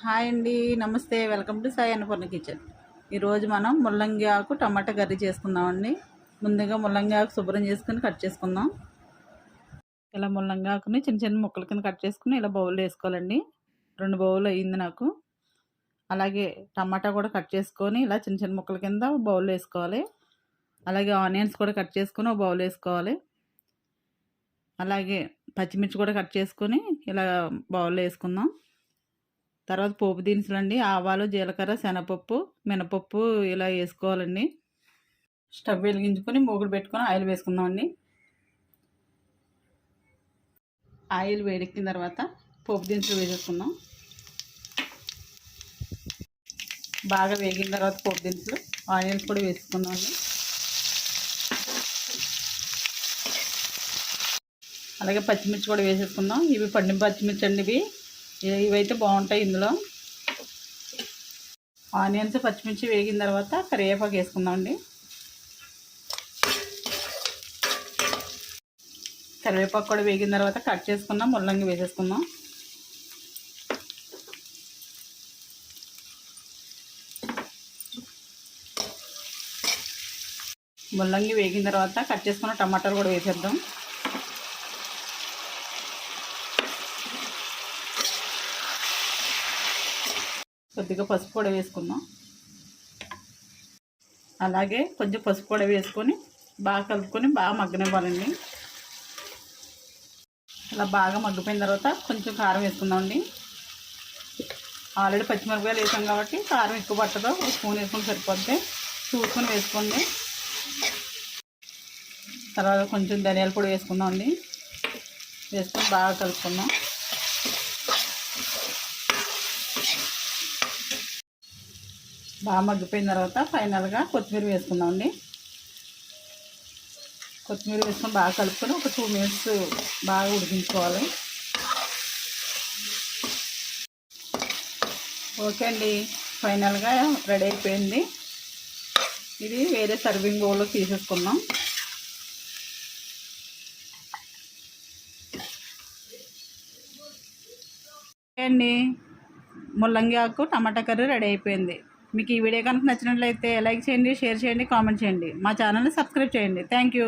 Hi అండి, నమస్తే. Welcome to Sai Annapurna kitchen. ఈరోజు మనం ముల్లంగి ఆకు టమాటా కర్రీ చేసుకుందామండి. ముందుగా ముల్లంగి ఆకు శుభ్రం చేసుకుని కట్ చేసుకుందాం. ఇలా ముల్లంగి ఆకుని చిన్న చిన్న ముక్కల కింద కట్ చేసుకుని ఇలా బౌల్లో వేసుకోవాలండి. 2 బౌల్ అయ్యింది నాకు. అలాగే టమాటా కూడా కట్ చేసుకొని ఇలా చిన్న చిన్న ముక్కల కింద బౌల్లో వేసుకోవాలి. అలాగే ఆనియన్స్ కూడా కట్ చేసుకొని ఒక బౌల్ వేసుకోవాలి. అలాగే పచ్చిమిర్చి కూడా కట్ చేసుకొని ఇలా బౌల్లో వేసుకుందాం. తర్వాత పోపు దినుసులండి, ఆవాలు, జీలకర్ర, శనగపప్పు, మినపప్పు ఇలా వేసుకోవాలండి. స్టవ్ వెలిగించుకొని మూగుడు పెట్టుకొని ఆయిల్ వేసుకుందామండి. ఆయిల్ వేడెక్కిన తర్వాత పోపు దినుసులు వేసేసుకుందాం. బాగా వేగిన తర్వాత పోపు దినుసులు, ఆనియన్స్ కూడా వేసుకుందామండి. అలాగే పచ్చిమిర్చి కూడా వేసేసుకుందాం. ఇవి పండిన పచ్చిమిర్చి అండి, ఇవైతే బాగుంటాయి. ఇందులో ఆనియన్స్, పచ్చిమిర్చి వేగిన తర్వాత కరివేపాకు వేసుకుందామండి. కరివేపాకు కూడా వేగిన తర్వాత కట్ చేసుకున్న ముల్లంగి వేసేసుకుందాం. ముల్లంగి వేగిన తర్వాత కట్ చేసుకున్న టమాటాలు కూడా వేసేద్దాం. కొద్దిగా పసుపు కూడా వేసుకుందాం. అలాగే కొంచెం పసుపు కూడా వేసుకొని బాగా కలుపుకొని బాగా మగ్గనివ్వాలండి. ఇలా బాగా మగ్గిపోయిన తర్వాత కొంచెం కారం వేసుకుందామండి. ఆల్రెడీ పచ్చిమిరపకాయలు వేసాం కాబట్టి కారం ఎక్కువ పట్టదు, ఒక స్పూన్ వేసుకొని సరిపోద్ది. చూసుకొని వేసుకోండి. తర్వాత కొంచెం ధనియాల పొడి వేసుకుందామండి. వేసుకొని బాగా కలుపుకుందాం. బాగా మగ్గిపోయిన తర్వాత ఫైనల్గా కొత్తిమీర వేసుకుందామండి. కొత్తిమీర వేసుకొని బాగా కలుపుకొని ఒక 2 మినిట్స్ బాగా ఉడికించుకోవాలి. ఓకే అండి, ఫైనల్గా రెడీ అయిపోయింది. ఇది వేరే సర్వింగ్ బౌల్లో తీసేసుకుందాం. ఓకే అండి, ముల్లంగి ఆకు టమాటా కర్రీ రెడీ అయిపోయింది. మీకు ఈ వీడియో కనుక నచ్చినట్లయితే లైక్ చేయండి, షేర్ చేయండి, కామెంట్ చేయండి. మా ఛానల్ని సబ్స్క్రైబ్ చేయండి. Thank you.